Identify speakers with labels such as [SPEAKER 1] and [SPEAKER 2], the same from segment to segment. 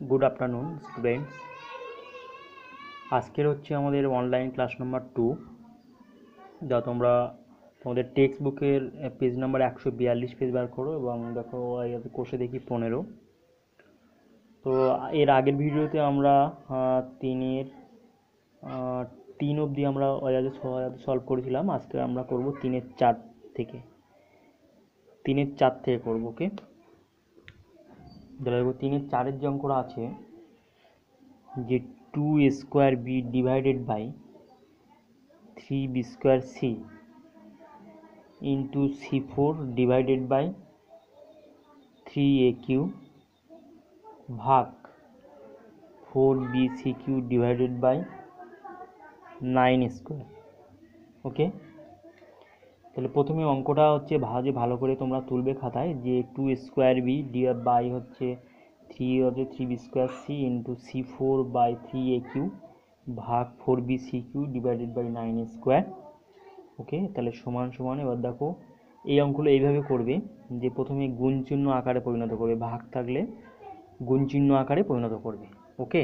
[SPEAKER 1] Good afternoon students. আজকের হচ্ছে আমাদের অনলাইন ক্লাস নাম্বার 2, যা তোমরা তোমাদের টেক্সট বুকের পেজ নাম্বার 142 পেজ বার করো এবং দেখো কোষে দেখি 15। তো এর আগের ভিডিওতে আমরা 3 অবধি আমরা সলভ করেছিলাম। আজকে আমরা করব 3-4 থেকে 3-4 থেকে করবো। ওকে, দেখো 3-4 যে অঙ্কটা আছে যে 2a² b divided by 3b² c into c4 divided by 3aq ভাগ 4bcq ডিভাইডেড বাই 9²। ওকে, তাহলে প্রথমে অঙ্কটা হচ্ছে ভালো করে তোমরা তুলবে খাতায় যে 2² b বাই হচ্ছে 3b² c into c4 by 3aq ভাগ 4bcq ডিভাইডেড বাই 9²। ওকে, তাহলে সমান সমান। এবার দেখো এই অঙ্কগুলো এইভাবে করবে যে প্রথমে গুণ চিহ্ন আকারে পরিণত করবে, ভাগ থাকলে গুণ চিহ্ন আকারে পরিণত করবে। ওকে,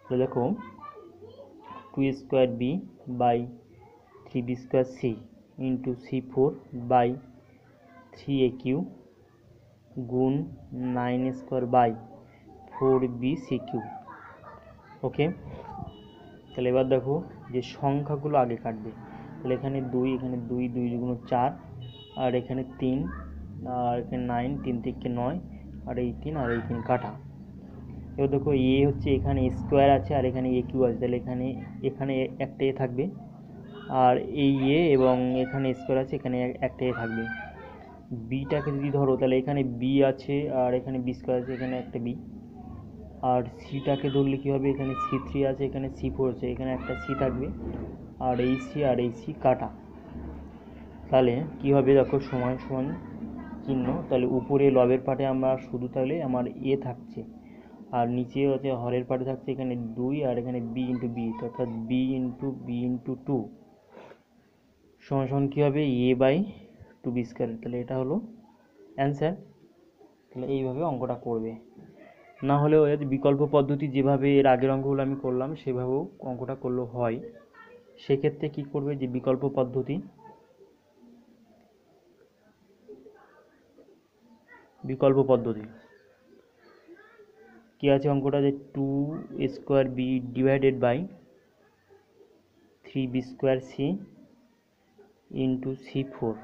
[SPEAKER 1] তাহলে দেখো 2² b by 3b² c into c4 by 3aq গুণ 9² বাই 4bcq। ওকে, তাহলে এবার দেখো যে সংখ্যাগুলো আগে কাটবে। তাহলে এখানে 2, এখানে 2, 2 দুগুণ 4, আর এখানে 3, আর এখানে 9, 3 থেকে 9, আর এই 3 আর এই 3 কাটা। এবার দেখো এ হচ্ছে এখানে স্কোয়ার আছে আর এখানে এ কিউ আছে, তাহলে এখানে একটা এ থাকবে, আর এই এ এবং এখানে স্কোয়ার আছে, এখানে একটা এ থাকবে। বিটাকে যদি ধরো তাহলে এখানে বি আছে আর এখানে বি² আছে, এখানে একটা বি। আর সিটাকে ধরলে কী হবে, এখানে c3 আছে, এখানে c4 আছে, এখানে একটা সি থাকবে, আর এই সি আর এই সি কাটা। তাহলে কী হবে দেখো সমান সমান চিহ্ন। তাহলে উপরে লবের পাটে আমরা শুধু তাহলে আমার এ থাকছে, আর নিচে হচ্ছে হরের পাটে থাকছে এখানে 2 আর এখানে বি ইন্টু বি, অর্থাৎ বি ইন্টু 2 সমান সমান কী হবে এ বাই 2b²। তাহলে এটা হলো অ্যান্সার। তাহলে এইভাবে অঙ্কটা করবে, না হলেও এর বিকল্প পদ্ধতি যেভাবে এর আগের অঙ্কগুলো আমি করলাম সেভাবেও অঙ্কটা করলেও হয়। সেক্ষেত্রে কি করবে যে বিকল্প পদ্ধতি কি আছে অঙ্কটা যে 2² b divided by 3b² c into c4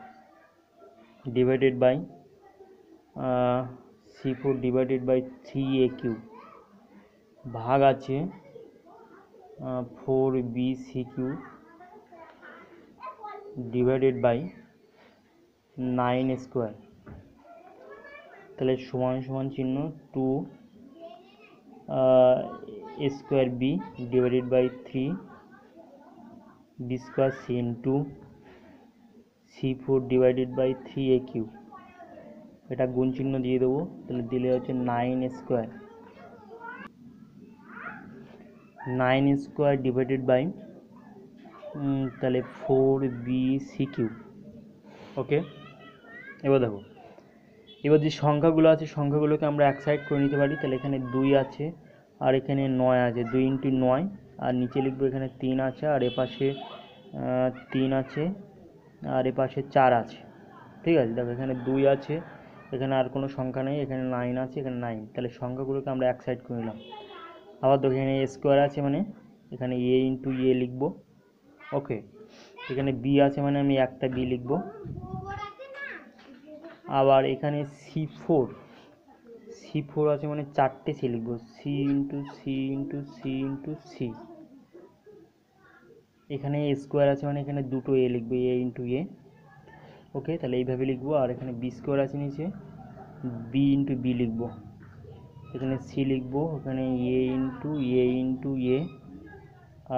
[SPEAKER 1] divided by c4 divided by 3aq ভাগ আছে 4bcq ডিভাইডেড বাই 9²। তাহলে সমান সমান চিহ্ন 2² b divided by 3b² c into c4 divided by 3aq। এটা গুণ চিহ্ন দিয়ে দেবো, তাহলে দিলে হচ্ছে 9² ডিভাইডেড বাই তাহলে 4bcq। ওকে, এবার দেখো এবার যে সংখ্যাগুলো আছে সংখ্যাগুলোকে আমরা এক সাইড করে নিতে পারি। তাহলে এখানে 2 আছে আর এখানে 9 আছে, 2 ইন্টু 9, আর নিচে লিখবো এখানে 3 আছে আর এপাশে 3 আছে আর এপাশে 4 আছে। ঠিক আছে, দেখো এখানে 2 আছে, এখানে আর কোনো সংখ্যা নেই, এখানে 9 আছে, এখানে 9। তাহলে সংখ্যাগুলোকে আমরা এক সাইড করে নিলাম। আবার দেখো এখানে স্কোয়ার আছে, মানে এখানে এ ইন্টু এ লিখবো। ওকে, এখানে বি আছে মানে আমি একটা বি লিখবো। আবার এখানে c4 আছে মানে 4টে সি লিখবো, c into C into C into c. এখানে স্কোয়ার আছে মানে এখানে দুটো এ লিখবো, এ ইন্টু এ। ওকে, তাহলে এইভাবে লিখবো। আর এখানে b² আছে নিচে, বি ইন্টু বি লিখবো, এখানে সি লিখবো, এখানে এ ইন্টু এ,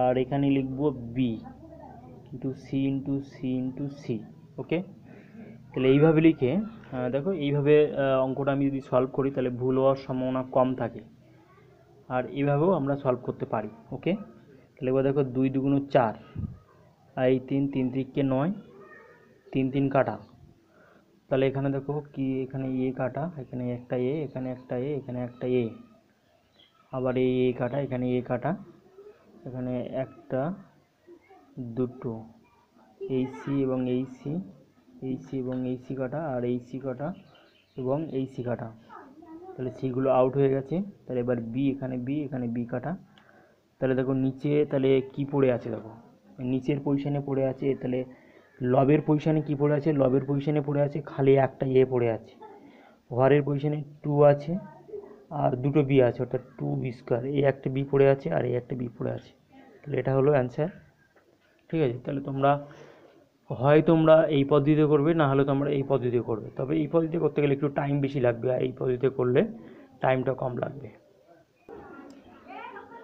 [SPEAKER 1] আর এখানে লিখবো B into C into C into C. Okay, তাহলে এইভাবে লিখে দেখো এইভাবে অঙ্কটা আমি যদি সলভ করি তাহলে ভুল হওয়ার সম্ভাবনা কম থাকে, আর এইভাবেও আমরা সলভ করতে পারি। ওকে, তাহলে এবার দেখো 2 দুগুণ 4, আর এই 3, 3 থেকে 9, 3 3 কাটা। তাহলে এখানে দেখো কি, এখানে এ কাটা, এখানে একটা এ, এখানে একটা এ, এখানে একটা এ। আবার এই কাটা, এখানে এ কাটা, এখানে একটা দুটো এই সি এবং এই সি, এই সি এবং এই সি কাটা, আর এই সি কাটা এবং এই সি কাটা। তাহলে সিগুলো আউট হয়ে গেছে। তাহলে এবার বি, এখানে বি, এখানে বি কাটা। তাহলে দেখো নিচে তাহলে কি পড়ে আছে, দেখো নিচের পজিশানে পড়ে আছে, তাহলে লবের পজিশানে কি পড়ে আছে, লবের পজিশানে পড়ে আছে খালি একটা এ পড়ে আছে। ঘরের পজিশানে 2 আছে আর দুটো বি আছে, অর্থাৎ 2b²। এই একটা বি পড়ে আছে আর এই একটা বি পড়ে আছে। তাহলে এটা হলো অ্যান্সার। ঠিক আছে, তাহলে তোমরা হয় তোমরা এই পদ্ধতিতে করবে, না হলে তোমরা এই পদ্ধতিতে করবে। তবে এই পদ্ধতিতে করতে গেলে একটু টাইম বেশি লাগবে, আর এই পদ্ধতিতে করলে টাইমটা কম লাগবে।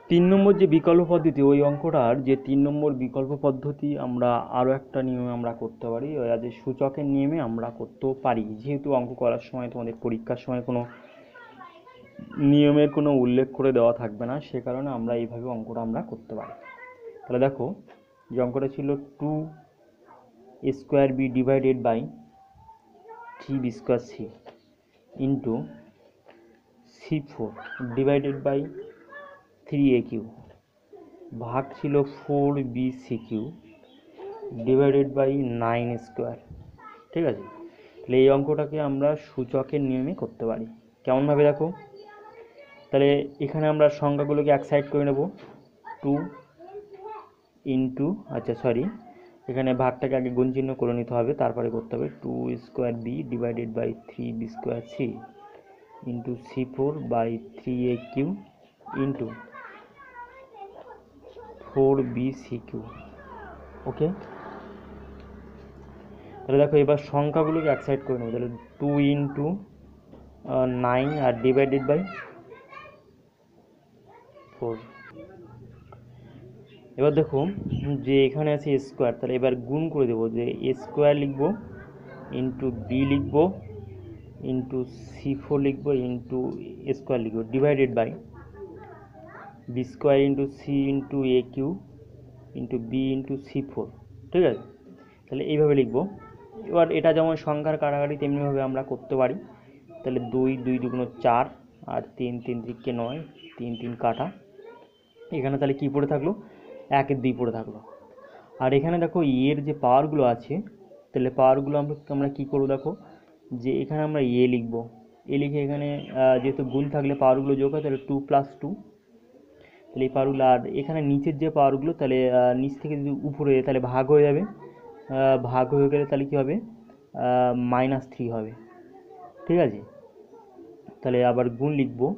[SPEAKER 1] 3 নম্বর যে বিকল্প পদ্ধতি, ওই অঙ্কটার যে 3 নম্বর বিকল্প পদ্ধতি আমরা আরও একটা নিয়মে আমরা করতে পারি, যে সূচকের নিয়মে আমরা করতেও পারি। যেহেতু অঙ্ক করার সময় তোমাদের পরীক্ষার সময় কোনো নিয়মের কোনো উল্লেখ করে দেওয়া থাকবে না, সে কারণে আমরা এইভাবে অঙ্কটা আমরা করতে পারি। তাহলে দেখো যে অঙ্কটা ছিল 2a² b divided by 3b² c into c4 divided by 3aq, ভাগ ছিল 4bc³ ডিভাইডেড বাই 9²। ঠিক আছে, তাহলে এই অঙ্কটাকে আমরা সূচকের নিয়মে করতে পারি। কেমনভাবে দেখো, তাহলে এখানে আমরা সংখ্যাগুলোকে এক সাইড করে নেব, 2 ইন্টু, আচ্ছা সরি, এখানে ভাগটাকে আগে গুণ চিহ্ন করে নিতে হবে, তারপরে করতে হবে 2a² b divided by 3b² c into c4 by 3aq into 4bc³। Okay, তাহলে দেখো এবার সংখ্যাগুলোকে এক সাইড করে নেব। তাহলে 2 ইন্টু 9 আর ডিভাইডেড বাই 4। এবার দেখো যে এখানে আছে স্কোয়ার, তাহলে এবার গুণ করে দেবো, যে a² লিখবো ইন্টু বি লিখবো ইন্টু c4 লিখবো ইন্টু a² লিখবো divided by b² into c into aq into b into c4। ঠিক আছে, তাহলে এইভাবে লিখবো। এবার এটা যেমন সংখ্যার কাটাকাটি তেমনিভাবে আমরা করতে পারি। তাহলে 2 2 দুগুণ 4 আর 3 3 3 9, 3 3 কাটা। এখানে তাহলে কি পড়ে থাকলো, 1 2 পড়ে থাকলো। আর এখানে দেখো এর যে পাওয়ারগুলো আছে, তাহলে পাওয়ারগুলো আমরা কী করবো, দেখো যে এখানে আমরা এ লিখবো, এ লিখে এখানে যেহেতু গুণ থাকলে পাওয়ারগুলো যোগ হয়, তাহলে 2 + 2, তাহলে এই পাওয়ারগুলো। আর এখানে নিচের যে পাওয়ারগুলো, তাহলে নিচ থেকে যদি উপরে তাহলে ভাগ হয়ে যাবে, ভাগ হয়ে গেলে তাহলে কী হবে, -3 হবে। ঠিক আছে, তাহলে আবার গুণ লিখবো।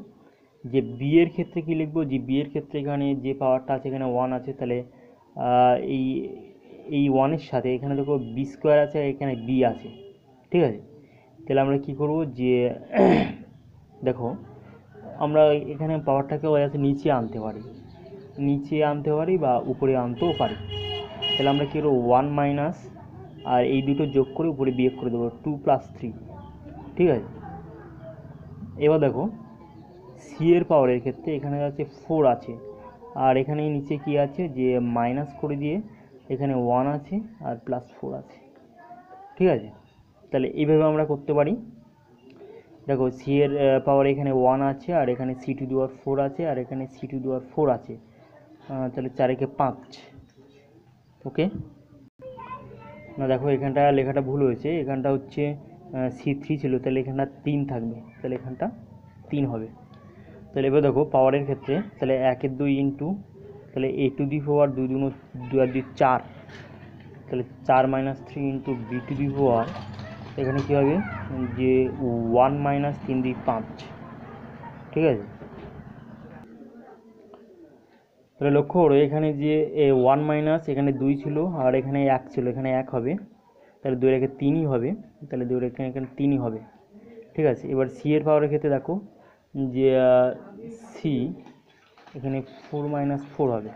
[SPEAKER 1] যে বি এর ক্ষেত্রে কী লিখবো, যে বি এর ক্ষেত্রে এখানে যে পাওয়ারটা আছে, এখানে 1 আছে, তাহলে এই এই 1-এর সাথে এখানে দেখো b² আছে, এখানে বি আছে। ঠিক আছে, তাহলে আমরা কি করব, যে দেখো আমরা এখানে পাওয়ারটাকে যাতে নিচে আনতে পারি বা উপরে আনতেও পারি। তাহলে আমরা কী করবো, 1 মাইনাস আর এই দুটো যোগ করে উপরে বিয়োগ করে দেবো, 2 + 3। ঠিক আছে, এবার দেখো সি এর পাওয়ারের ক্ষেত্রে এখানে আছে 4 আছে, আর এখানে নিচে কি আছে, যে মাইনাস করে দিয়ে এখানে 1 আছে আর +4 আছে। ঠিক আছে, তাহলে এইভাবে আমরা করতে পারি। দেখো সি এর পাওয়ার এখানে 1 আছে, আর এখানে c⁴ আছে, আর এখানে c⁴ আছে, তাহলে 4 × 5। ওকে, না দেখো এখানটা লেখাটা ভুল হয়েছে, এখানটা হচ্ছে c3 ছিল, তাহলে এখানটা 3 থাকবে, তাহলে এখানটা 3 হবে। তাহলে এবার দেখো পাওয়ারের ক্ষেত্রে, তাহলে 1 এর 2 ইন্টু, তাহলে a⁴ 2 2 2 আর 2 4, তাহলে 4 - 3 ইন্টু b⁴, এখানে কী হবে, যে 1 - 3 2 5। ঠিক আছে, তাহলে লক্ষ্য করো এখানে যে 1 মাইনাস, এখানে 2 ছিল আর এখানে 1 ছিল, এখানে 1 হবে, তাহলে 2 রেখে 3ই হবে, তাহলে 2 রেখে এখানে 3ই হবে। ঠিক আছে, এবার সি এর পাওয়ারের ক্ষেত্রে দেখো যে সি এখানে 4 - 4 হবে।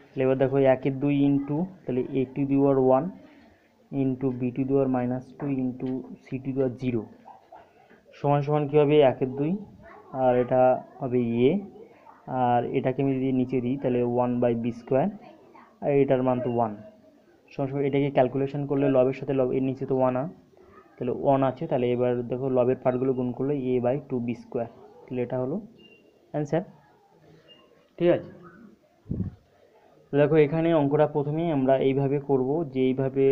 [SPEAKER 1] তাহলে এবার দেখো 1 এর 2 ইন্টু, তাহলে a⁴ 1 into b⁴ -2 into c⁴ 0 সমান সমান কী হবে, 1 এর 2 আর এটা হবে এ, আর এটাকে আমি যদি নিচে দিই তাহলে 1/b², আর এটার মান তো 1 সমান। এটাকে ক্যালকুলেশন করলে লবের সাথে লব, এর নিচে তো 1 তাহলে 1 আছে, তাহলে এবার দেখো লবের পার্টগুলো গুণ করলে a/2b², তাহলে এটা হলো অ্যান্সার। ঠিক আছে। দেখো এখানে অঙ্কটা প্রথমেই আমরা এইভাবে করব, যে এইভাবে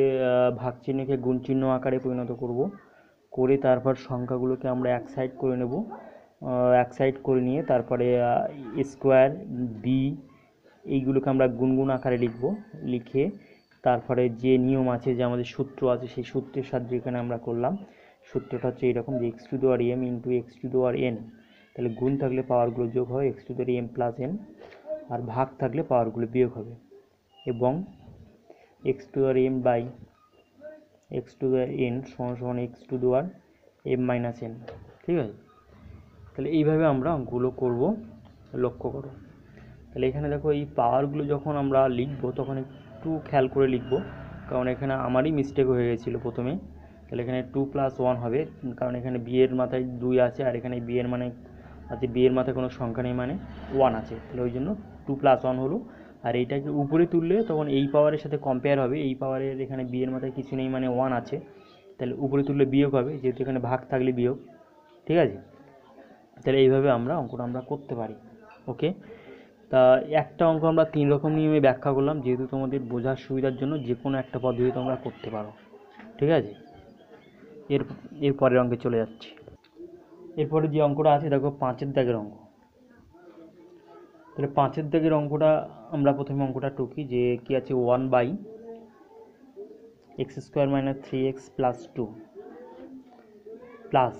[SPEAKER 1] ভাগ চিহ্নকে গুণ চিহ্ন আকারে পরিণত করব, করে তারপর সংখ্যাগুলোকে আমরা এক সাইড করে নেব, এক সাইড করে নিয়ে তারপরে স্কোয়ার বি এইগুলোকে আমরা গুনগুন আকারে লিখব, লিখে তারপরে যে নিয়ম আছে, যে আমাদের সূত্র আছে, সেই সূত্রের সাহায্যে এখানে আমরা করলাম। সূত্রটা হচ্ছে এইরকম, যে x to the power M into x to the power N, তাহলে গুণ থাকলে পাওয়ারগুলো যোগ হয় x to the power M plus N, আর ভাগ থাকলে পাওয়ারগুলো বিয়োগ হবে, এবং x to the power M by x to the power N সমান সমান x to the power M minus N. ঠিক আছে, তাহলে এইভাবে আমরা অঙ্কগুলো করব, লক্ষ্য করো। তাহলে এখানে দেখো এই পাওয়ারগুলো যখন আমরা লিখব তখন একটু খেয়াল করে লিখব, কারণ এখানে আমারই মিস্টেক হয়ে গেছিলো প্রথমে। তাহলে এখানে 2+1 হবে, কারণ এখানে বি এর মাথায় 2 আছে, আর এখানে বি এর মানে আছে, বি এর মাথায় কোনো সংখ্যা নেই মানে 1 আছে, তাহলে ওই জন্য 2+1 হলো। আর এইটাকে উপরে তুললে তখন এই পাওয়ারের সাথে কম্পেয়ার হবে, এই পাওয়ারের এখানে বি এর মাথায় কিছু নেই মানে 1 আছে, তাহলে উপরে তুললে বিয়োগ হবে, যেহেতু এখানে ভাগ থাকলে বিয়োগ। ঠিক আছে, তাহলে এইভাবে আমরা অঙ্কটা আমরা করতে পারি। ওকে, তা একটা অঙ্ক আমরা 3 রকম নিয়মে ব্যাখ্যা করলাম, যেহেতু তোমাদের বোঝার সুবিধার জন্য যে কোনো একটা পদ্ধতি তোমরা করতে পারো। ঠিক আছে, এরপরের অঙ্কে চলে যাচ্ছি। এরপরে যে অঙ্কটা আছে দেখো 5-এর দাগের অঙ্ক। তাহলে 5-এর দাগের অঙ্কটা আমরা প্রথমে অঙ্কটা টুকি, যে কি আছে 1/x² - 3x + 2 plus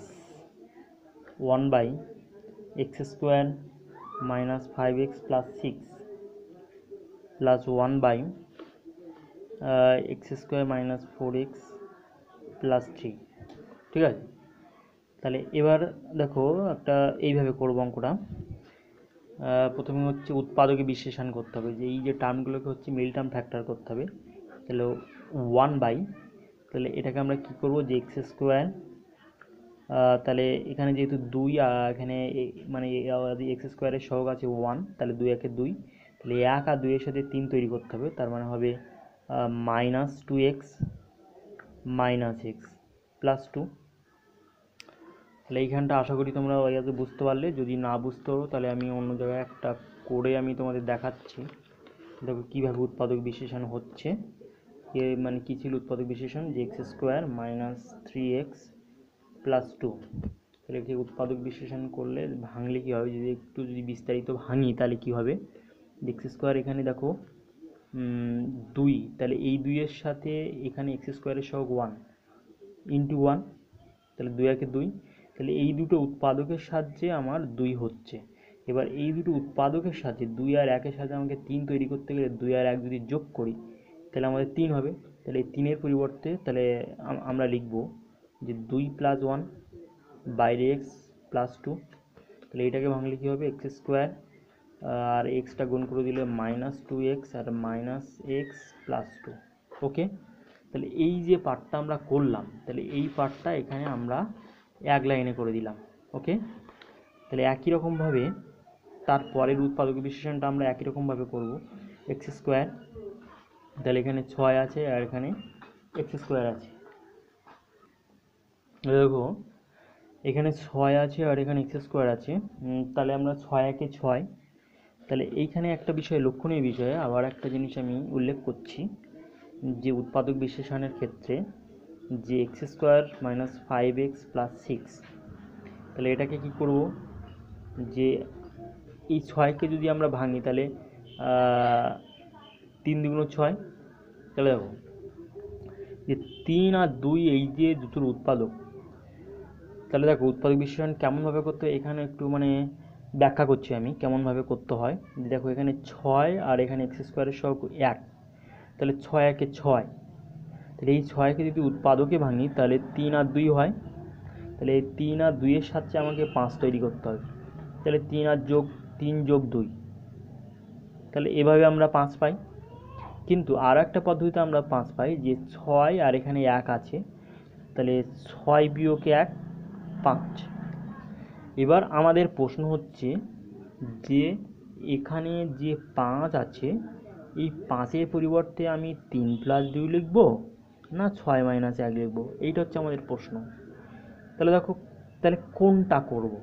[SPEAKER 1] 1/x² - 5x + 6 plus 1/x² - 4x + 3। ঠিক আছে, তাহলে এবার দেখো একটা এইভাবে করবো অঙ্কটা। প্রথমে হচ্ছে উৎপাদকে বিশ্লেষণ করতে হবে, যে এই যে টার্মগুলোকে হচ্ছে মিল টার্ম ফ্যাক্টর করতে হবে। তাহলে 1/, তাহলে এটাকে আমরা কি করব, যে x², তাহলে এখানে যেহেতু 2, এখানে মানে x² সহগ আছে 1, তাহলে 2 একে 2, তাহলে 1 আর 2 এর সাথে 3 তৈরি করতে হবে, তার মানে হবে -2x - x + 2। তাহলে এইখানটা আশা করি তোমরা ইয়াতে বুঝতে পারলে, যদি না বুঝতে পারো তাহলে আমি অন্য জায়গায় একটা করে আমি তোমাদের দেখাচ্ছি। দেখো কীভাবে উৎপাদক বিশ্লেষণ হচ্ছে, মানে কী ছিল উৎপাদক বিশ্লেষণ, যে x² - 3x + 2। তাহলে কি উৎপাদক বিশ্লেষণ করলে ভাঙলে কী হবে, যদি একটু যদি বিস্তারিত ভাঙি তাহলে কী হবে, x² এখানে দেখো 2, তাহলে এই 2 এর সাথে এখানে x² সহগ 1 × 1, তাহলে 2 একে 2, তাহলে এই দুটো উৎপাদকের সাহায্যে আমার 2 হচ্ছে। এবার এই দুটো উৎপাদকের সাহায্যে 2 আর 1 এর সাথে আমাকে 3 তৈরি করতে গেলে 2 আর 1 যদি যোগ করি তাহলে আমাদের 3 হবে। তাহলে এই 3-এর পরিবর্তে তাহলে আমরা লিখব যে 2 + 1 বাইরে x + 2, তাহলে এইটাকে ভাঙলে কী হবে, x² আর এক্সটা গুণ করে দিলে -2x আর -x + 2। ওকে, তাহলে এই যে পার্টটা আমরা করলাম, তাহলে এই পার্টটা এখানে আমরা এক লাইনে করে দিলাম। ওকে, তাহলে একই রকমভাবে তারপরের উৎপাদক বিশ্লেষণটা আমরা একই রকমভাবে করব। x², তাহলে এখানে 6 আছে আর এখানে x² আছে। দেখো এখানে 6 আছে আর এখানে x² আছে, তাহলে আমরা 6 একে 6, তাহলে এইখানে একটা বিষয়, লক্ষণীয় বিষয়ে আবার একটা জিনিস আমি উল্লেখ করছি, যে উৎপাদক বিশ্লেষণের ক্ষেত্রে যে x² - 5x + 6, তাহলে এটাকে কি করব, যে এই 6কে যদি আমরা ভাঙি তাহলে 3 × 6, তাহলে দেখো যে 3 আর 2 এই যে দুটোর উৎপাদক, তাহলে দেখো উৎপাদক বিশ্লেষণ কেমনভাবে করতে হয় এখানে একটু মানে ব্যাখ্যা করছি আমি কেমনভাবে করতে হয়। দেখো এখানে 6 আর এখানে x² সহগ 1, তাহলে 6 একে 6, তাহলে এই 6কে যদি উৎপাদকে ভাঙি তাহলে 3 আর 2 হয়, তাহলে এই 3 আর 2 এর সাথে আমাকে 5 তৈরি করতে হবে, তাহলে 3 যোগ 2, তাহলে এভাবে আমরা 5 পাই। কিন্তু আর একটা পদ্ধতিতে আমরা 5 পাই, যে 6 আর এখানে 1 আছে, তাহলে 6 বিয়োগ 1 5। এবার আমাদের প্রশ্ন হচ্ছে যে এখানে যে 5 আছে, এই 5-এর পরিবর্তে আমি 3 + 2 লিখব না 6 - 1 লিখব, এইটা হচ্ছে আমাদের প্রশ্ন। তাহলে দেখো তাহলে কোনটা করব,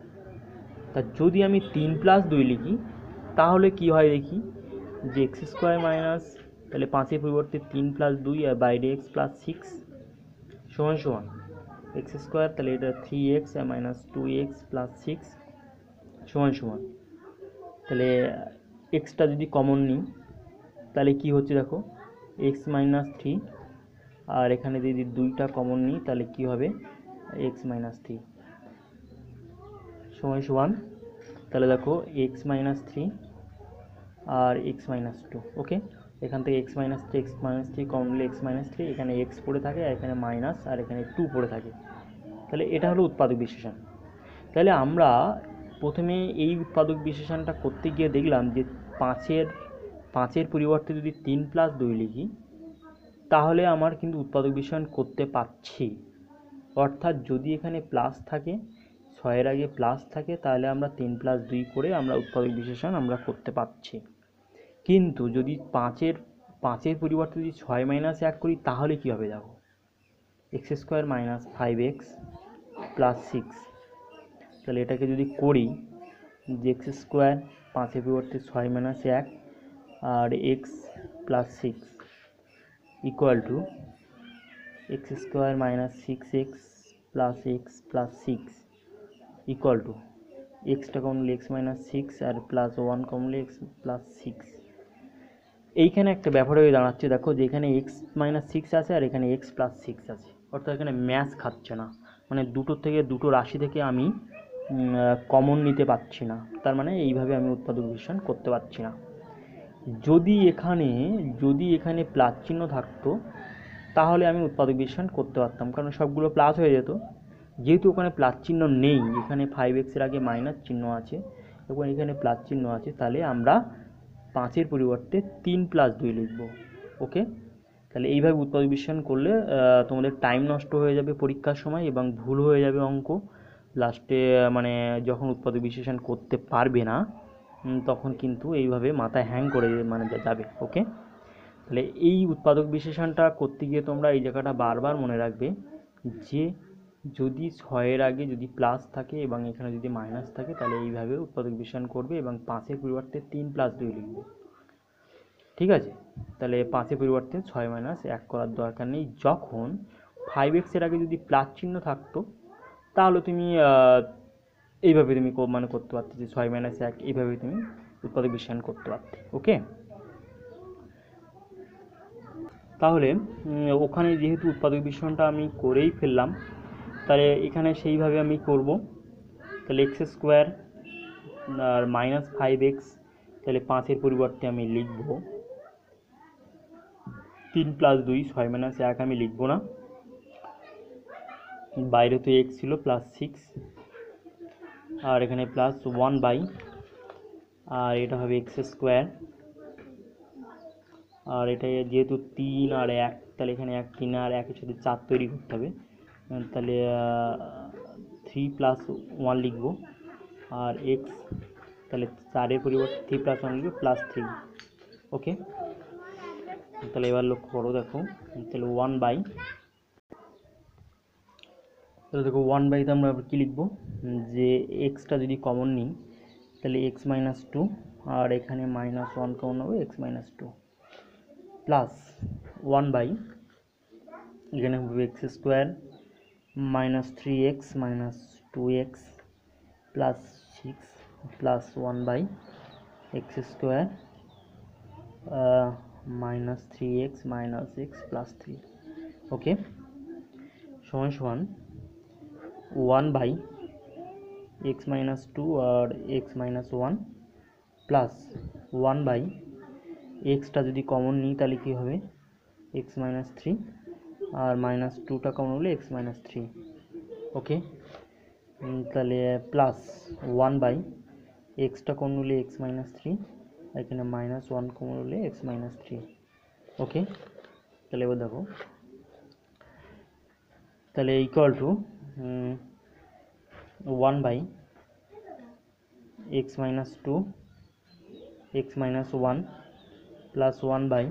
[SPEAKER 1] তা যদি আমি 3 + 2 লিখি তাহলে কি হয় দেখি, যে এক্স স্কোয়ার মাইনাস, তাহলে 5-এর পরিবর্তে 3 + 2 আর বাইরে এক্স প্লাস 6 সমান সমান এক্স স্কোয়ার, তাহলে এটা 3x আর মাইনাস 2x প্লাস 6 সমান সমান, তাহলে এক্সটা যদি কমন নিই তাহলে কি হচ্ছে দেখো, x মাইনাস 3, আর এখানে যদি 2টা কমন নিই তাহলে কি হবে, x মাইনাস 3 সমান সমান, তাহলে দেখো x মাইনাস 3 আর x মাইনাস 2। ওকে, এখান থেকে x মাইনাস 3 কমন নিলে x মাইনাস 3, এখানে x পড়ে থাকে আর এখানে মাইনাস আর এখানে 2 পড়ে থাকে। তাহলে এটা হলো উৎপাদক বিশেষণ। তাহলে আমরা প্রথমে এই উৎপাদক বিশেষণটা করতে গিয়ে দেখলাম যে 5-এর পরিবর্তে যদি 3 + 2 লিখি তাহলে আমার কিন্তু উৎপাদক বিশেষণ করতে পারছি, অর্থাৎ যদি এখানে প্লাস থাকে, 6-এর আগে প্লাস থাকে, তাহলে আমরা 3 + 2 করে আমরা উৎপাদক বিশেষণ আমরা করতে পারছি। কিন্তু যদি 5-এর পরিবর্তে যদি 6 - 1 করি তাহলে কি হবে দেখো, x² - 5x প্লাস 6, তাহলে এটাকে যদি করি যে x² 5-এর পরিবর্তে 6 - 1 আর x plus 6 equal to x² - 6x plus x plus 6 equal to extra কমলে x মাইনাস 6 আর প্লাস 1 কমলে x প্লাস 6। এইখানে একটা ব্যাপার হয়ে দাঁড়াচ্ছে দেখো, যে এখানে x মাইনাস 6 আছে আর এখানে x প্লাস 6 আছে, অর্থাৎ এখানে ম্যাচ খাচ্ছে না, মানে দুটো রাশি থেকে আমি কমন নিতে পারছি না, তার মানে এইভাবে আমি উৎপাদক বিশেষণ করতে পারছি না। যদি এখানে প্লাস চিহ্ন থাকতো তাহলে আমি উৎপাদক বিশেষণ করতে পারতাম, কারণ সবগুলো প্লাস হয়ে যেত। যেহেতু ওখানে প্লাস চিহ্ন নেই, এখানে 5x-এর আগে মাইনাস চিহ্ন আছে এবং এখানে প্লাস চিহ্ন আছে, তাহলে আমরা 5-এর পরিবর্তে 3 + 2 লিখব। ওকে, তাহলে এইভাবে উৎপাদক বিশেষণ করলে তোমাদের টাইম নষ্ট হয়ে যাবে পরীক্ষার সময় এবং ভুল হয়ে যাবে অঙ্ক লাস্টে, মানে যখন উৎপাদক বিশেষণ করতে পারবে না তখন কিন্তু এইভাবে মাথায় হ্যাং করে মানে যাবে। ওকে, তাহলে এই উৎপাদক বিশেষণটা করতে গিয়ে তোমরা এই জায়গাটা বারবার মনে রাখবে যে যদি 6-এর আগে যদি প্লাস থাকে এবং এখানে যদি মাইনাস থাকে তাহলে এইভাবে উৎপাদক বিশেষণ করবে এবং 5-এর পরিবর্তে 3 + 2 লিখবে। ঠিক আছে, তাহলে 5-এর পরিবর্তে 6 - 1 করার দরকার নেই। যখন 5x-এর আগে যদি প্লাস চিহ্ন থাকতো তাহলে তুমি এইভাবে তুমি মানে করতে পারতে যে 6 - 1 এইভাবে তুমি উৎপাদক বিশেষণ করতে পারতে। ওকে, তাহলে ওখানে যেহেতু উৎপাদক বিশেষণটা আমি করেই ফেললাম, তাহলে এখানে সেইভাবে আমি করব। তাহলে x² আর -5x, তাহলে 5-এর পরিবর্তে আমি লিখব 3 + 2, 6 - 1 আমি লিখব না, বাইরে তো x ছিল প্লাস 6 আর এখানে প্লাস 1/, আর এটা হবে x², আর এটা যেহেতু 3 আর 1, তাহলে এখানে 1 3 আর 1-এর সাথে 4 তৈরি করতে হবে, তাহলে 3 + 1 লিখব, আর x তাহলে 4-এর পরিবর্তে 3 + 1 লিখব প্লাস 3। ওকে, তাহলে এবার লক্ষ্য করো দেখো, তাহলে 1/, তাহলে দেখো 1/তে আমরা কী লিখব, যে এক্সটা যদি কমন নিই তাহলে x - 2 আর এখানে -1 কমন হবে x - 2 প্লাস 1/, এখানে হবে x² -3x - 2x plus 6 plus 1/, x² -3x - x plus 3। ওকে, সমান সমান 1/, x - 2 আর x - 1 প্লাস 1/, এক্সটা যদি কমন নিই তাহলে কী হবে, x - 3 আর -2টা কমন হলে x - 3। ওকে, তাহলে প্লাস 1/, এক্সটা কমন হলে x - 3, এখানে -1 কমন হলে x - 3। ওকে, তাহলে এবার দেখো, তাহলে equal two 1/, x - 2 x - 1 plus 1/,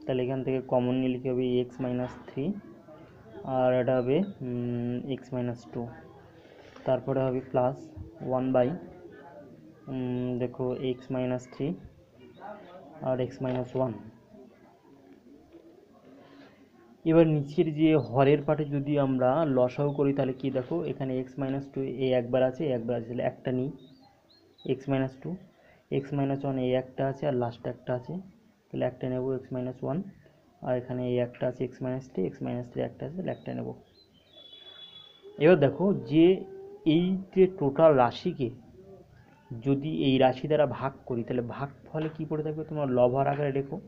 [SPEAKER 1] তাহলে এখান থেকে কমন নিলে কী হবে x - 3 আর এটা হবে x - 2, তারপরে হবে প্লাস 1/, দেখো এক্স মাইনাস থ্রি আর এক্স মাইনাস ওয়ান। এবার নিচের যে হরের পাটে যদি আমরা লসাও করি তাহলে কি দেখো, এখানে এক্স মাইনাস টু এ একবার আছে, তাহলে একটা নিই x minus two, x minus one এ একটা আছে আর লাস্টে একটা আছে, তাহলে একটা নেব এক্স মাইনাস ওয়ান, আর এখানে এই একটা আছে এক্স মাইনাস থ্রি একটা আছে, তাহলে একটা নেব। এবার দেখো যে এই যে টোটাল রাশিকে যদি এই রাশি দ্বারা ভাগ করি তাহলে ভাগ ফলে কী পড়ে থাকবে, তোমার লভার আকারে লেখো।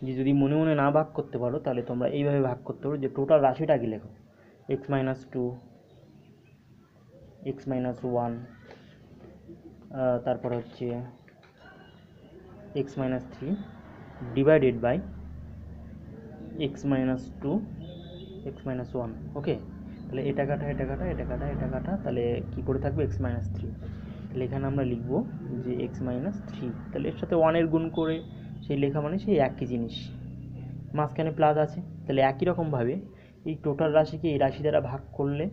[SPEAKER 1] যে যদি মনে মনে না ভাগ করতে পারো তাহলে তোমরা এইভাবে ভাগ করতে পারো, যে টোটাল রাশিটা কি লেখো, x minus two, x minus one, তারপর হচ্ছে x minus three divided by x minus two, x minus one. Okay, তাহলে এটা কাটা এটা কাটা এটা কাটা এটা কাটা, তাহলে কী করে থাকবে এক্স মাইনাস থ্রি। তাহলে এখানে আমরা লিখব যে এক্স মাইনাস থ্রি, তাহলে এর সাথে ওয়ানের গুণ করে সেই লেখা মানে সেই একই জিনিস, মাঝখানে প্লাস আছে। তাহলে একই রকমভাবে এই টোটাল রাশিকে এই রাশি দ্বারা ভাগ করলে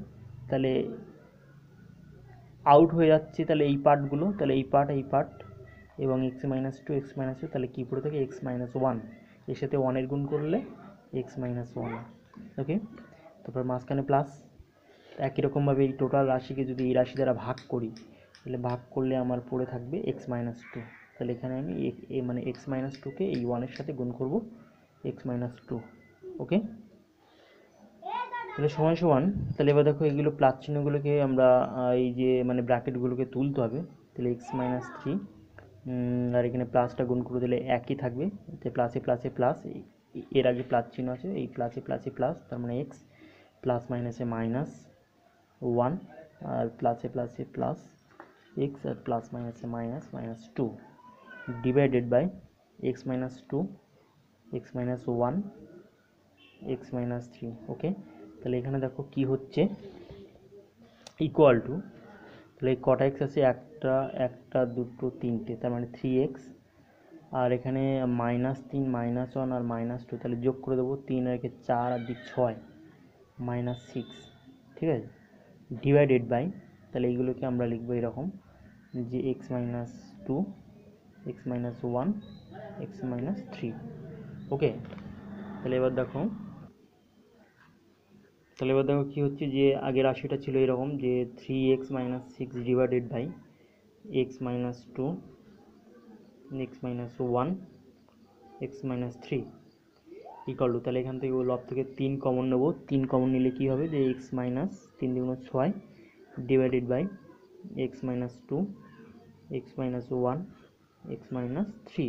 [SPEAKER 1] তাহলে আউট হয়ে যাচ্ছে, তাহলে এই পার্টগুলো, তাহলে এই পার্ট এবং এক্স মাইনাস টু, তাহলে কী পড়ে থাকে এক্স মাইনাস ওয়ান, এর সাথে ওয়ানের গুণ করলে এক্স মাইনাস ওয়ান। ওকে, তারপর মাঝখানে প্লাস। একই রকমভাবে এই টোটাল রাশিকে যদি এই রাশি দ্বারা ভাগ করি তাহলে ভাগ করলে আমার পড়ে থাকবে এক্স মাইনাস টু, তাহলে এখানে আমি মানে এক্স মাইনাস টুকে এই ওয়ানের সাথে গুণ করব এক্স মাইনাস টু। ওকে, তাহলে সমান সমান। তাহলে এবার দেখো এগুলো প্লাস চিহ্নগুলোকে আমরা এই যে মানে ব্র্যাকেটগুলোকে তুলতে হবে, তাহলে এক্স মাইনাস থ্রি আর এখানে প্লাসটা গুণ করে দিলে একই থাকবে, প্লাসে প্লাসে প্লাস, এর আগে প্লাস চিহ্ন আছে, এই প্লাসে প্লাসে প্লাস, তার মানে এক্স প্লাস মাইনাসে মাইনাস ওয়ান, আর প্লাসে প্লাসে প্লাস এক্স, আর প্লাস মাইনাসে minus minus two divided by x minus two, x minus one, x minus three. Okay, তাহলে এখানে দেখো কি হচ্ছে, ইকুয়াল টু, তাহলে কটা এক্স আছে, একটা দুটো তিনটে, তার মানে থ্রি এক্স, আর এখানে মাইনাস তিন, মাইনাস ওয়ান আর মাইনাস টু, তাহলে যোগ করে দেবো, তিন আর একে চার আর দিক ছয়, মাইনাস সিক্স। ঠিক আছে, ডিভাইডেড বাই, তাহলে এইগুলোকে আমরা লিখবো এরকম যে x minus two, x minus one, x minus three. Okay, তাহলে এবার দেখো কী হচ্ছে, যে আগের রাশিটা ছিল এরকম যে three x minus six divided by x minus two, x minus one, x minus three equal to, তাহলে এখান থেকে লব থেকে তিন কমন নেবো, তিন কমন নিলে কী হবে, যে এক্স মাইনাস তিন দুগুণ ছয় divided by x minus two, x minus one, x minus three.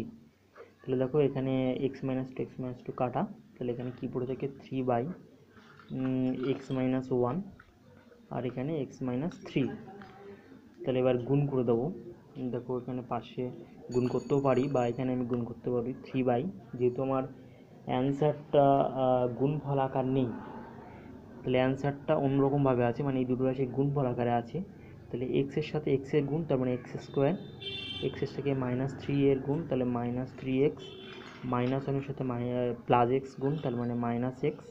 [SPEAKER 1] তাহলে দেখো এখানে এক্স মাইনাস টু কাটা, তাহলে এখানে কী পড়ে থাকে three by x minus one, আর এখানে এক্স মাইনাস থ্রি। তাহলে এবার গুণ করে দেবো, দেখো এখানে পাশে গুণ করতেও পারি বা এখানে আমি গুণ করতে পারি, থ্রি বাই, যেহেতু আমার অ্যান্সারটা গুণফল আকার নেই তাহলে অ্যান্সারটা অন্যরকমভাবে আছে, মানে এই দুটো রাশি গুণফল আকারে আছে, তাহলে এক্সের সাথে এক্সের গুণ, তার মানে এক্স স্কোয়ার, এক্সের সাথে মাইনাস থ্রি এর গুণ, তাহলে মাইনাস থ্রি এক্স, মাইনাস ওয়ানের সাথে প্লাস এক্স গুণ, তার মানে মাইনাস এক্স,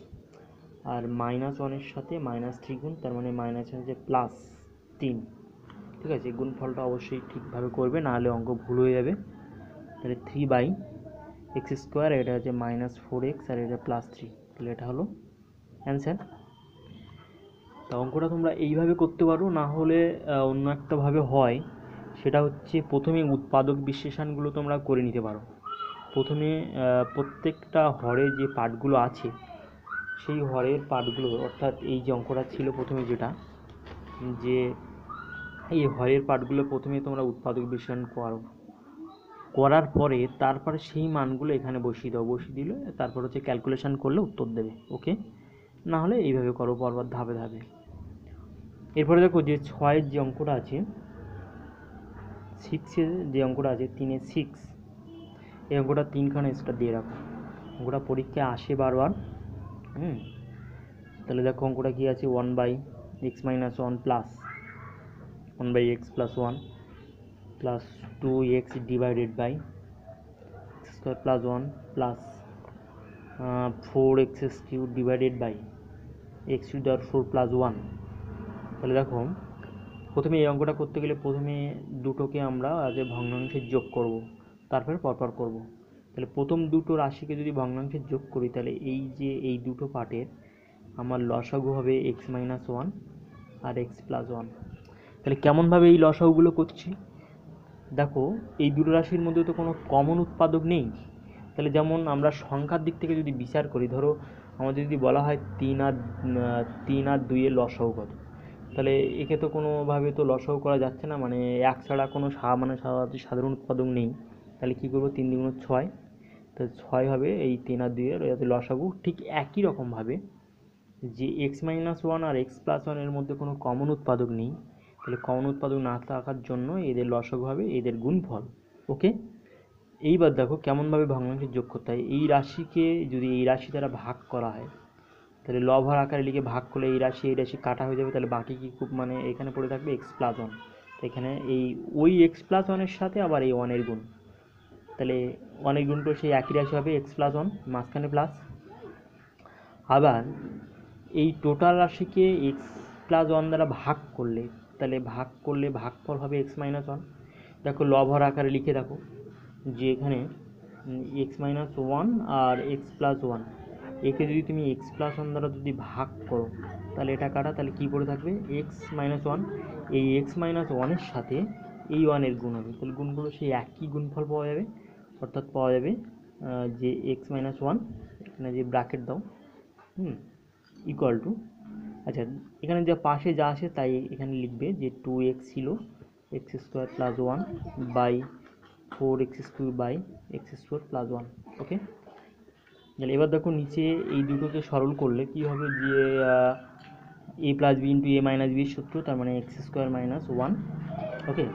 [SPEAKER 1] আর মাইনাস ওয়ানের সাথে মাইনাস থ্রি গুণ, তার মানে মাইনাস হচ্ছে প্লাস তিন। ঠিক আছে, গুণফলটা অবশ্যই ঠিকভাবে করবে, নাহলে অঙ্ক ভুল হয়ে যাবে। তাহলে থ্রি বাই এক্স স্কোয়ার, এটা হচ্ছে মাইনাস ফোর এক্স, আর এটা প্লাস থ্রি, তাহলে এটা হলো অ্যান্সার। তা অঙ্কটা তোমরা এইভাবে করতে পারো, না হলে অন্য একটাভাবে হয়, সেটা হচ্ছে প্রথমে উৎপাদক বিশ্লেষণগুলো তোমরা করে নিতে পারো। প্রথমে প্রত্যেকটা হরে যে পার্টগুলো আছে সেই হরের পার্টগুলো, অর্থাৎ এই যে অঙ্কটা ছিল প্রথমে যেটা, যে এই হরের পার্টগুলো প্রথমে তোমরা উৎপাদক বিশ্লেষণ করো, করার পরে তারপরে সেই মানগুলো এখানে বসিয়ে দাও, বসিয়ে দিলে তারপর হচ্ছে ক্যালকুলেশন করলে উত্তর দেবে। ওকে, না হলে এইভাবে করো পরপর ধাপে ধাপে। এরপরে দেখো যে ছয়ের যে অঙ্কটা আছে, সিক্সের যে অঙ্কটা আছে, তিনের সিক্স, এই অঙ্কটা তিনখানা স্টার দিয়ে রাখো, অঙ্কটা পরীক্ষায় আসে বারবার। তাহলে দেখো অঙ্কটা কী আছে, one by x minus one plus one by x plus one plus two x divided by x square plus one plus four x cube divided by x two দেওয়ার ফোর প্লাস ওয়ান। তাহলে দেখো প্রথমে এই অঙ্কটা করতে গেলে প্রথমে দুটোকে আমরা আগে ভগ্নাংশে যোগ করব, তারপরে পরপর করব। তাহলে প্রথম দুটো রাশিকে যদি ভগ্নাংশে যোগ করি তাহলে এই যে এই দুটো পার্টের আমার লসাগু হবে x-1 আর x+1। তাহলে কেমনভাবে এই লসাগুগুলো করছি দেখো, এই দুটো রাশির মধ্যে তো কোনো কমন উৎপাদক নেই। তাহলে যেমন আমরা সংখ্যার দিক থেকে যদি বিচার করি, ধরো আমাদের যদি বলা হয় 3 আর 2 এর লসাগু কত, তাহলে একে তো কোনোভাবে তো লসাগু করা যাচ্ছে না, মানে এক ছাড়া কোনো সাধারণ উৎপাদক নেই। তাহলে কী করবো, 3 × 6, তো 6 হবে এই 3 আর 2 এর লসাগু। ঠিক একই রকমভাবে যে x-1 আর x+1 এর মধ্যে কোনো কমন উৎপাদক নেই, তাহলে কমন উৎপাদক না থাকার জন্য এদের লসাগু হবে এদের গুণফল। ওকে, এইবার দেখো কেমনভাবে ভগ্নাংশে যোগ করতে হয়। এই রাশিকে যদি এই রাশি দ্বারা ভাগ করা হয় তাহলে লভার আকারে লিখে ভাগ করলে এই রাশি কাটা হয়ে যাবে, তাহলে বাকি কি খুব মানে এখানে পড়ে থাকবে x+1। তো এখানে এই ওই x+1 এর সাথে আবার এই 1 এর গুণ, তাহলে 1 এর গুণ করে সেই একই রাশি হবে x+1, মাঝখানে প্লাস। আবার এই টোটাল রাশিকে x+1 দ্বারা ভাগ করলে তাহলে ভাগফল হবে x-1। দেখো লভার আকারে লিখে দেখো যে এখানে x-1 আর x+1, একে যদি তুমি x+1 দ্বারা যদি ভাগ করো তাহলে এটা কাটা, তাহলে কী পড়ে থাকবে x-1। এই x-1 এর সাথে এই 1 এর গুণ হবে, তাহলে গুণগুলো সেই একই গুণফল পাওয়া যাবে, অর্থাৎ পাওয়া যাবে যে x-1, এখানে যে ব্র্যাকেট দাও ইকুয়াল টু, আচ্ছা এখানে যা পাশে যা আসে তাই এখানে লিখবে যে 2x ছিল x² + 1 বাই 4x³ বাই x² + 1। ওকে, তাহলে এবার দেখো নিচে এই দুটোকে সরল করলে কি হবে, যে a + b × a - b সূত্র, তার মানে x² - 1। ওকে,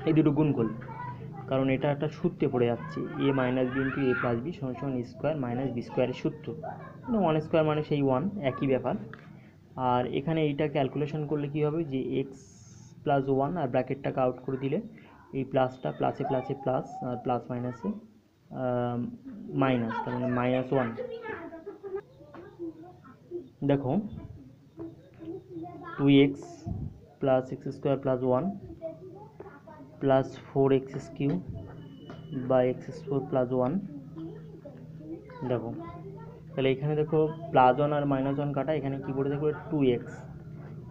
[SPEAKER 1] এই দুটো গুণ করলে, কারণ এটা একটা সূত্রে পড়ে যাচ্ছে a - b × a + b = a² - b² এর সূত্র, 1² মানে সেই 1, একই ব্যাপার। আর এখানে এইটা ক্যালকুলেশন করলে কি হবে, যে x+1 আর ব্র্যাকেটটাকে আউট করে দিলে এই প্লাসটা প্লাসে প্লাসে প্লাস আর প্লাস মাইনাসে মাইনাস, তার মানে -1। দেখো 2x + x² + 1 প্লাস 4x³ বাই x² + 1। দেখো তাহলে এখানে দেখো +1 আর -1 কাটা, এখানে কী পড়ে থাকবে 2x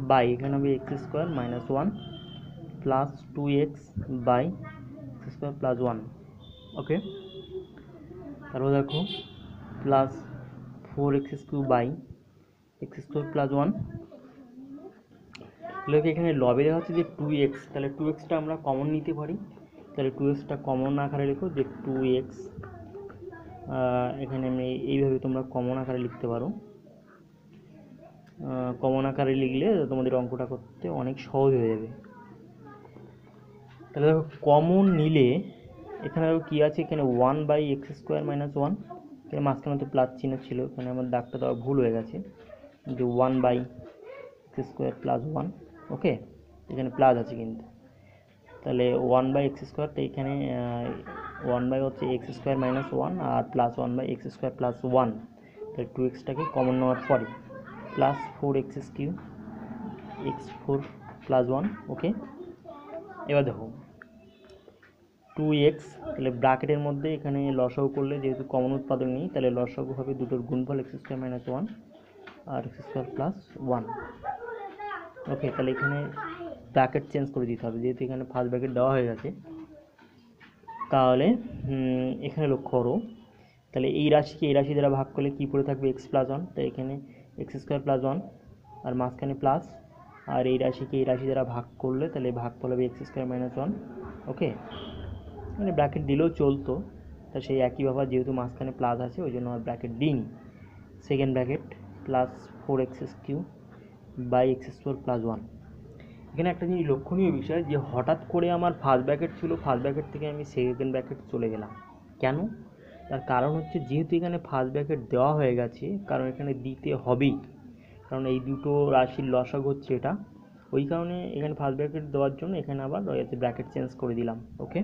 [SPEAKER 1] বাই এখানে হবে x² - 1 plus 2x by x² + 1। ওকে, তারপর দেখো প্লাস 4x³ বাই x² + 1। তাহলে এখানে লবে দেওয়া হচ্ছে যে 2x, তাহলে 2xটা আমরা কমন নিতে পারি, তাহলে 2xটা কমন আকারে লিখো যে 2x, এখানে আমি এইভাবে তোমরা কমন আকারে লিখতে পারো। কমন আকারে লিখলে তোমাদের অঙ্কটা করতে অনেক সহজ হয়ে যাবে। তাহলে দেখো কমন নিলে এখানে দেখো কী আছে, এখানে 1 বাই x² - 1, এখানে মাঝখানে তো প্লাস চিহ্ন ছিল, এখানে আমার দাগটা দেওয়া ভুল হয়ে গেছে, যে 1 বাই x² + 1। ওকে, এখানে প্লাস আছে কিন্তু, তাহলে 1 বাই x², তো এখানে 1 বাই হচ্ছে x² - 1 R plus 1 by x² + 1, তাহলে 2xটাকে কমন নেওয়ার পরে প্লাস 4x³ x4 + 1। ওকে, এবার দেখো 2x, তাহলে ব্র্যাকেটের মধ্যে এখানে লসাগু করলে যেহেতু কমন উৎপাদক নেই, তাহলে লসাগু হবে দুটোর গুণফল x² - 1 আর x² + 1। ওকে, তাহলে এখানে ব্র্যাকেট চেঞ্জ করে দিতে হবে, যেহেতু এখানে ফার্স্ট ব্র্যাকেট দেওয়া হয়ে গেছে। তাহলে এখানে লক্ষ্য করো, তাহলে এই রাশিকে এই রাশি দ্বারা ভাগ করলে কী পড়ে থাকবে x+1, তো এখানে x² + 1 আর মাঝখানে প্লাস, আর এই রাশিকে এই রাশি দ্বারা ভাগ করলে তাহলে ভাগফল হবে x² - 1। ওকে, মানে ব্র্যাকেট দিলেও চলতো, তা সেই একই ব্যাপার, যেহেতু মাঝখানে প্লাস আছে ওই জন্য আর ব্র্যাকেট দিইনি। সেকেন্ড ব্র্যাকেট প্লাস 4x³ বাই x² + 1। এখানে একটা জিনিস লক্ষণীয় বিষয়, যে হঠাৎ করে আমার ফার্স্ট ব্র্যাকেট ছিল, ফার্স্ট ব্র্যাকেট থেকে আমি সেকেন্ড ব্র্যাকেট চলে গেলাম কেন, তার কারণ হচ্ছে যেহেতু এখানে ফার্স্ট ব্র্যাকেট দেওয়া হয়ে গেছে, কারণ এখানে দিতে হবেই, কারণ এই দুটো রাশির লসাগু হচ্ছে এটা, ওই কারণে এখানে ফার্স্ট ব্র্যাকেট দেওয়ার জন্য এখানে আবার ব্র্যাকেট চেঞ্জ করে দিলাম। ওকে,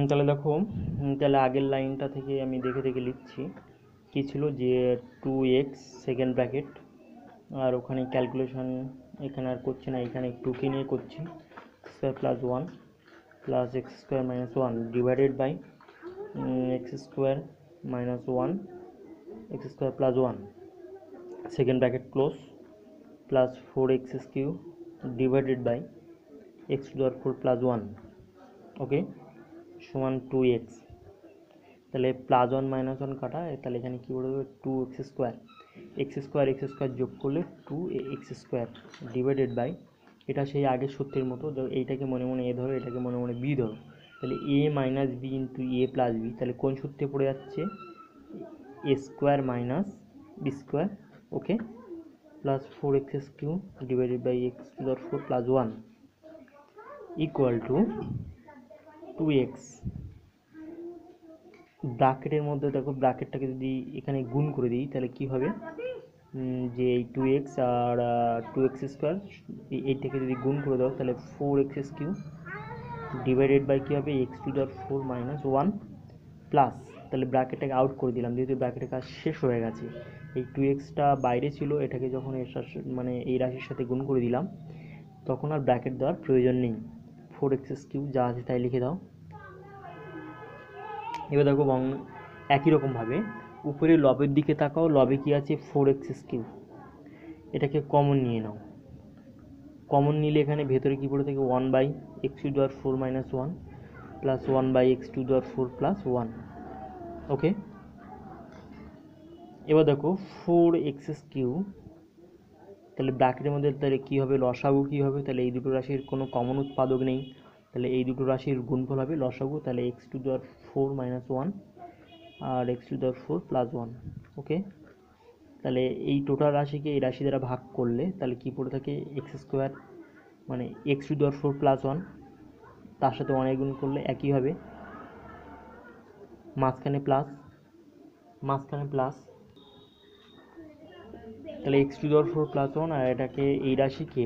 [SPEAKER 1] তাহলে দেখো, তাহলে আগের লাইনটা থেকে আমি দেখে লিখছি কী ছিল, যে 2x সেকেন্ড ব্র্যাকেট আর ওখানে ক্যালকুলেশন এখানে আর করছি না, এখানে টুকে নিয়ে করছি। Square plus one plus x square minus one divided by x square minus one x square plus one second bracket close plus 4x Q divided by x two power 4 plus one okay সমান 2x। তাহলে plus one minus one কাটা, তাহলে এখানে কী বলবে 2x square x square যোগ করলে 2x square divided by, এটা সেই আগের সূত্রের মতো, এইটাকে মনে মনে এ ধরো, এটাকে মনে মনে বি ধরো। তাহলে A minus B into A plus B, তাহলে কোন সূত্রে পড়ে যাচ্ছে A square minus B square okay plus 4x Q divided by x two power 4 plus one equal to 2x। ব্র্যাকেটের মধ্যে দেখো, ব্র্যাকেটটাকে যদি এখানে গুণ করে দিই তাহলে কি হবে, যে এই 2x আর 2x স্কোয়ার এইটাকে যদি গুণ করে দাও তাহলে 4x কিউ ডিভাইডেড বাই কী হবে x two power 4 minus one plus, তাহলে ব্র্যাকেটটাকে আউট করে দিলাম যেহেতু ব্র্যাকেটের কাজ শেষ হয়ে গেছে। এই 2xটা বাইরে ছিল, এটাকে যখন মানে এই রাশির সাথে গুণ করে দিলাম তখন আর ব্র্যাকেট দেওয়ার প্রয়োজন নেই। 4x কিউ যা আছে তাই লিখে দাও। এবার দেখো একই রকমভাবে উপরে লবের দিকে তাকাও, লবে কি আছে 4x কিউ, এটাকে কমন নিয়ে নাও। কমন নিলে এখানে ভেতরে কী পড়ে থাকে 1 by x two power 4 minus one plus 1 by x two power 4 plus one okay. এবার দেখো 4x কিউ, তাহলে ব্র্যাকেটের মধ্যে তাহলে কী হবে লসাগু কী হবে, তাহলে এই দুটো রাশির কোনো কমন উৎপাদক নেই, তাহলে এই দুটো রাশির গুণফল হবে লসাগু, তাহলে x two power 4 minus one আর x two power 4 plus one okay. তাহলে এই টোটাল রাশিকে এই রাশি দ্বারা ভাগ করলে তাহলে কী পড়ে থাকে এক্স স্কোয়ার মানে x two power 4 plus one, তার সাথে অনেক গুণ করলে একই হবে, মাঝখানে প্লাস তাহলে x two power 4 plus one, আর এটাকে এই রাশিকে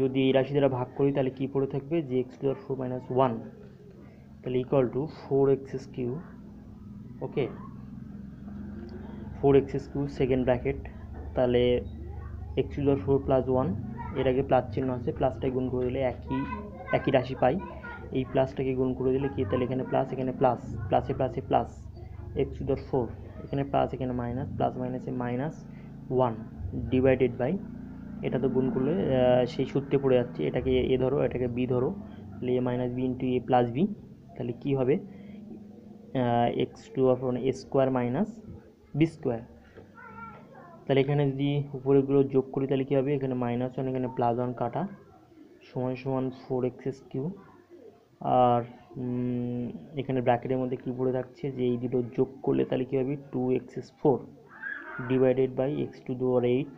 [SPEAKER 1] যদি এই রাশি দ্বারা ভাগ করি তাহলে কী পড়ে থাকবে যে x two power 4 minus one, তাহলে equal to 4x q okay 4x q second bracket, তাহলে x two power 4 plus one, এর আগে প্লাস চিহ্ন আছে, প্লাসটাকে গুণ করে দিলে একই রাশি পাই, এই প্লাসটাকে গুণ করে দিলে কি, তাহলে এখানে প্লাস এখানে প্লাস, প্লাসে প্লাসে প্লাস এক্স টু পাওয়ার 4, এখানে প্লাস এখানে মাইনাস, প্লাস মাইনাসে মাইনাস ওয়ান ডিভাইডেড বাই, এটা তো গুণ করলে সেই সূত্রে পড়ে যাচ্ছে, এটাকে এ ধরো এটাকে বি ধরো, তাহলে A minus B into A plus B, তাহলে কী হবে এক্স টু পাওয়ার এ স্কোয়ার মাইনাস বি স্কোয়ার। তাহলে এখানে যদি উপরেগুলো যোগ করি তাহলে কী হবে, এখানে মাইনাস ওয়ান এখানে প্লাস ওয়ান কাটা সমান সমান 4x কিউ, আর এখানে ব্র্যাকেটের মধ্যে কী পড়ে থাকছে যে এই দুটো যোগ করলে তাহলে কী হবে 2x4 divided by x to the power 8